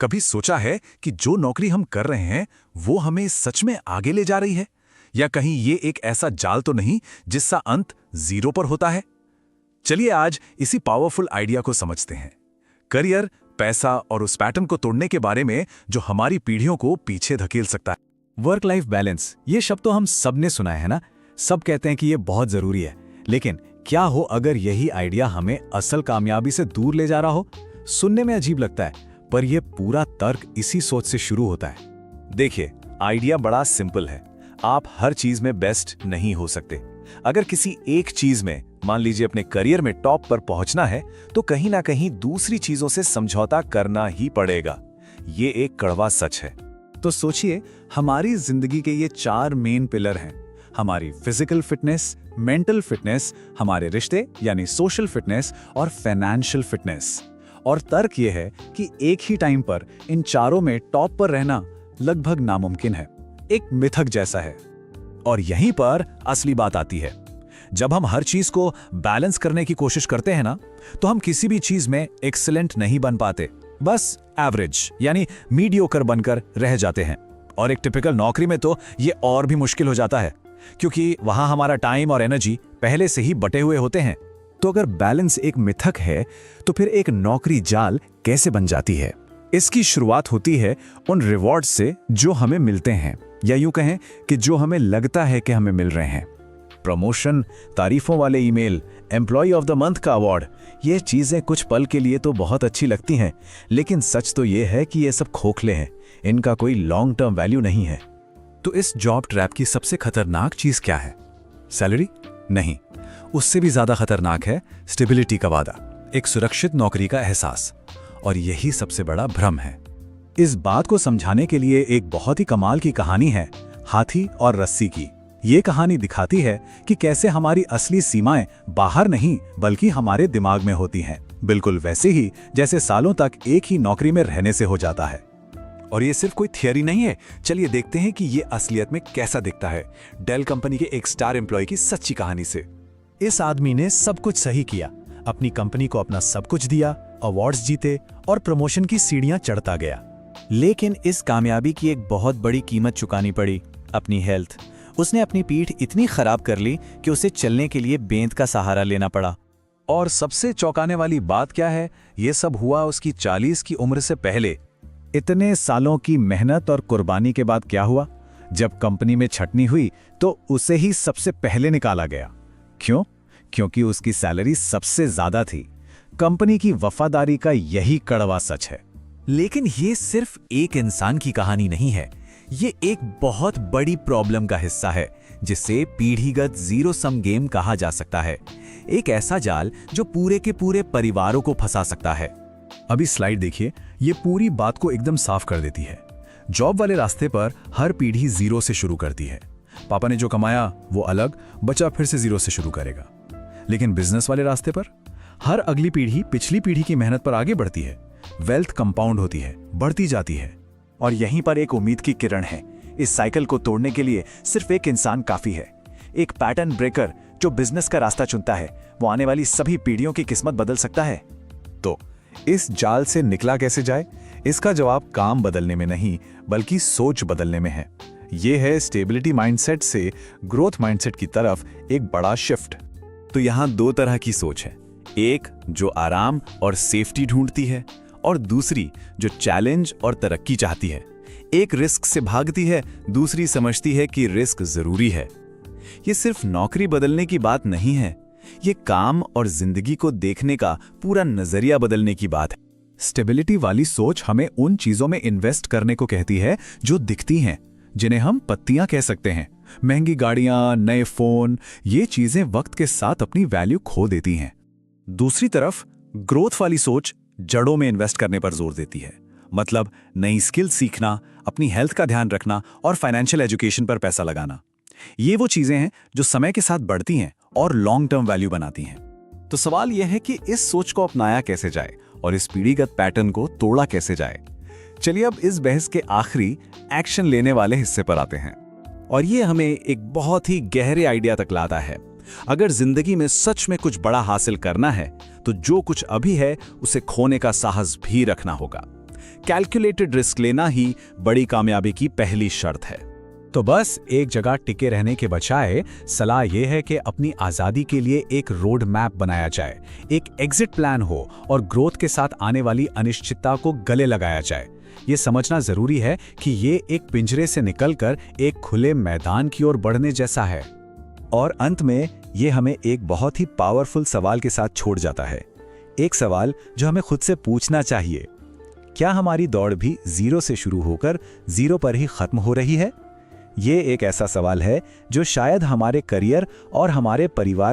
कभी सोचा है कि जो नौकरी हम कर रहे हैं वो हमें सच में आगे ले जा रही है, या कहीं ये एक ऐसा जाल तो नहीं जिसका अंत जीरो पर होता है। चलिए आज इसी पावरफुल आइडिया को समझते हैं, करियर, पैसा और उस पैटर्न को तोड़ने के बारे में जो हमारी पीढ़ियों को पीछे धकेल सकता है। वर्क लाइफ बैलेंस, ये शब्द तो हम सब ने सुना है ना। सब कहते हैं कि ये बहुत जरूरी है, लेकिन क्या हो अगर यही आइडिया हमें असल कामयाबी से दूर ले जा रहा हो। सुनने में अजीब लगता है, पर यह पूरा तर्क इसी सोच से शुरू होता है। देखिए, आइडिया बड़ा सिंपल है। आप हर चीज में बेस्ट नहीं हो सकते। अगर किसी एक चीज में, मान लीजिए अपने करियर में टॉप पर पहुंचना है, तो कहीं ना कहीं दूसरी चीजों से समझौता करना ही पड़ेगा। ये एक कड़वा सच है। तो सोचिए, हमारी जिंदगी के ये 4 मेन पिलर हैं। हमारी फिजिकल फिटनेस, मेंटल फिटनेस, हमारे रिश्ते यानी सोशल फिटनेस और फाइनेंशियल फिटनेस। और तर्क ये है कि एक ही टाइम पर इन चारों में टॉप पर रहना लगभग नामुमकिन है, एक मिथक जैसा है। और यहीं पर असली बात आती है। जब हम हर चीज को बैलेंस करने की कोशिश करते हैं ना, तो हम किसी भी चीज में एक्सीलेंट नहीं बन पाते, बस एवरेज यानी मीडियोकर बनकर रह जाते हैं। और एक टिपिकल नौकरी में तो ये और भी मुश्किल हो जाता है, क्योंकि वहां हमारा टाइम और एनर्जी पहले से ही बटे हुए होते हैं। तो अगर बैलेंस एक मिथक है, तो फिर एक नौकरी जाल कैसे बन जाती है? इसकी शुरुआत होती है उन रिवॉर्ड से जो हमें मिलते हैं, या यूं कहें कि जो हमें लगता है कि हमें मिल रहे हैं। प्रमोशन, तारीफों वाले email, employee of the month का अवार्ड, ये चीजें कुछ पल के लिए तो बहुत अच्छी लगती हैं, लेकिन सच तो ये है कि ये सब खोखले हैं। इनका कोई लॉन्ग टर्म वैल्यू नहीं है। तो इस जॉब ट्रैप की सबसे खतरनाक चीज क्या है? सैलरी? नहीं, उससे भी ज्यादा खतरनाक है स्टेबिलिटी का वादा, एक सुरक्षित नौकरी का एहसास। और यही सबसे बड़ा भ्रम है। इस बात को समझाने के लिए एक बहुत ही कमाल की कहानी है, हाथी और रस्सी की। ये कहानी दिखाती है कि कैसे हमारी असली सीमाएं बाहर नहीं बल्कि हमारे दिमाग में होती हैं, बिल्कुल वैसे ही जैसे सालों तक एक ही नौकरी में रहने से हो जाता है। और ये सिर्फ कोई थियरी नहीं है। चलिए देखते हैं कि ये असलियत में कैसा दिखता है, डेल कंपनी के एक स्टार एम्प्लॉय की सच्ची कहानी से। इस आदमी ने सब कुछ सही किया, अपनी कंपनी को अपना सब कुछ दिया, अवार्ड्स जीते और प्रमोशन की सीढ़ियां चढ़ता गया। लेकिन इस कामयाबी की एक बहुत बड़ी कीमत चुकानी पड़ी, अपनी हेल्थ। उसने अपनी पीठ इतनी खराब कर ली कि उसे चलने के लिए बेंत का सहारा लेना पड़ा। और सबसे चौंकाने वाली बात क्या है, ये सब हुआ उसकी 40 की उम्र से पहले। इतने सालों की मेहनत और कुर्बानी के बाद क्या हुआ? जब कंपनी में छटनी हुई तो उसे ही सबसे पहले निकाला गया। क्यों? क्योंकि उसकी सैलरी सबसे ज्यादा थी। कंपनी की वफादारी का यही कड़वा सच है। लेकिन ये सिर्फ एक इंसान की कहानी नहीं है, ये एक बहुत बड़ी प्रॉब्लम का हिस्सा है, जिसे पीढ़ीगत जीरो सम गेम कहा जा सकता है। एक ऐसा जाल जो पूरे के पूरे परिवारों को फंसा सकता है। अभी स्लाइड देखिए, ये पूरी बात को एकदम साफ कर देती है। जॉब वाले रास्ते पर हर पीढ़ी जीरो से शुरू करती है। पापा ने जो कमाया वो अलग, बच्चा फिर से जीरो से शुरू करेगा। लेकिन बिजनेस वाले रास्ते पर हर अगली पीढ़ी पिछली पीढ़ी की मेहनत पर आगे बढ़ती है। वेल्थ कंपाउंड होती है, बढ़ती जाती है। और यहीं पर एक उम्मीद की किरण है। इस साइकिल को तोड़ने के लिए सिर्फ एक इंसान काफी है, एक पैटर्न ब्रेकर जो बिजनेस का रास्ता चुनता है। वो आने वाली सभी पीढ़ियों की किस्मत बदल सकता है। तो इस जाल से निकला कैसे जाए? इसका जवाब काम बदलने में नहीं, बल्कि सोच बदलने में है। यह है स्टेबिलिटी माइंडसेट से ग्रोथ माइंडसेट की तरफ एक बड़ा शिफ्ट। तो यहां 2 तरह की सोच है, एक जो आराम और सेफ्टी ढूंढती है, और दूसरी जो चैलेंज और तरक्की चाहती है। एक रिस्क से भागती है, दूसरी समझती है कि रिस्क जरूरी है। ये सिर्फ नौकरी बदलने की बात नहीं है, ये काम और जिंदगी को देखने का पूरा नजरिया बदलने की बात है। स्टेबिलिटी वाली सोच हमें उन चीजों में इन्वेस्ट करने को कहती है जो दिखती हैं, जिन्हें हम पत्तियां कह सकते हैं। महंगी गाड़ियां, नए फोन, ये चीजें वक्त के साथ अपनी वैल्यू खो देती हैं। दूसरी तरफ ग्रोथ वाली सोच जड़ों में इन्वेस्ट करने पर जोर देती है, मतलब नई स्किल सीखना, अपनी हेल्थ का ध्यान रखना और फाइनेंशियल एजुकेशन पर पैसा लगाना। ये वो चीजें हैं जो समय के साथ बढ़ती हैं और लॉन्ग टर्म वैल्यू बनाती हैं। तो सवाल यह है कि इस सोच को अपनाया कैसे जाए और इस पीढ़ीगत पैटर्न को तोड़ा कैसे जाए। चलिए अब इस बहस के आखिरी एक्शन लेने वाले हिस्से पर आते हैं, और ये हमें एक बहुत ही गहरे आइडिया तक लाता है। अगर जिंदगी में सच में कुछ बड़ा हासिल करना है, तो जो कुछ अभी है उसे खोने का साहस भी रखना होगा। कैलकुलेटेड रिस्क लेना ही बड़ी कामयाबी की पहली शर्त है। तो बस एक जगह टिके रहने के बजाय सलाह यह है कि अपनी आज़ादी के लिए एक रोड मैप बनाया जाए, एक एग्जिट प्लान हो और ग्रोथ के साथ आने वाली अनिश्चितता को गले लगाया जाए। ये समझना जरूरी है कि ये एक पिंजरे से निकलकर एक खुले मैदान की ओर बढ़ने जैसा है। और अंत में ये हमें एक बहुत ही पावरफुल सवाल के साथ छोड़ जाता है, एक सवाल जो हमें खुद से पूछना चाहिए, क्या हमारी दौड़ भी 0 से शुरू होकर 0 पर ही खत्म हो रही है? ये एक ऐसा सवाल है जो शायद हमारे करियर और हमारे परिवार के